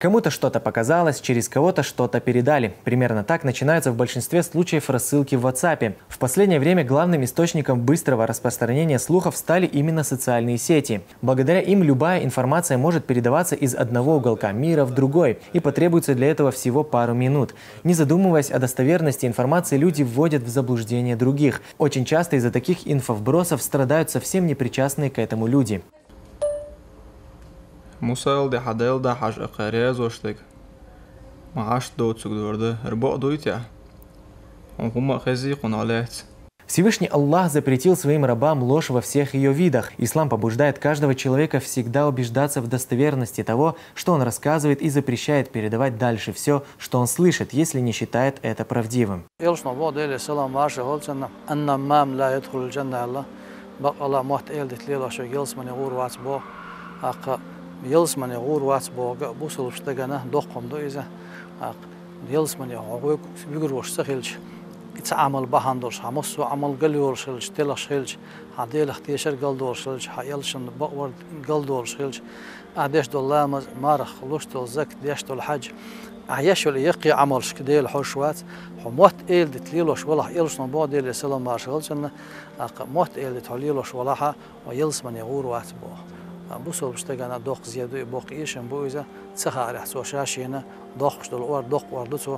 Кому-то что-то показалось, через кого-то что-то передали. Примерно так начинаются в большинстве случаев рассылки в WhatsApp. В последнее время главным источником быстрого распространения слухов стали именно социальные сети. Благодаря им любая информация может передаваться из одного уголка мира в другой, и потребуется для этого всего пару минут. Не задумываясь о достоверности информации, люди вводят в заблуждение других. Очень часто из-за таких инфовбросов страдают совсем непричастные к этому люди. Мусаилди хаделда хаш акариаз оштек. Мааш доцугдорда рбо дуйтя. Он хума хази куналец. Всевышний Аллах запретил своим рабам ложь во всех ее видах. Ислам побуждает каждого человека всегда убеждаться в достоверности того, что он рассказывает, и запрещает передавать дальше все, что он слышит, если не считает это правдивым. يلسمن يغور واتس بوغ بوسل بشتغنا دوقم دو إذا يلسمن يغوي بيجروش سخيلش يتعامل بهاندورش همسو عمل قليورش خيلش تلاش خيلش هديل اختيشر قلدورش خيلش هيلشن بقور قلدورش خيلش أديش دولا مارخ لوش تلزك ديش دول حج عيش ولا يقي عملش كديل حوشوات حموت إيل دتليلوش ولا يلش نبود إيل سلام مارشلشن موت إيل دتليلوش ولا ويلسمن يغور واتس بوغ بوسول بشتغنا دوق زيادو بوق إيشن بويزا تسخى على حسوشاشينا دوق شدول دوق وردتو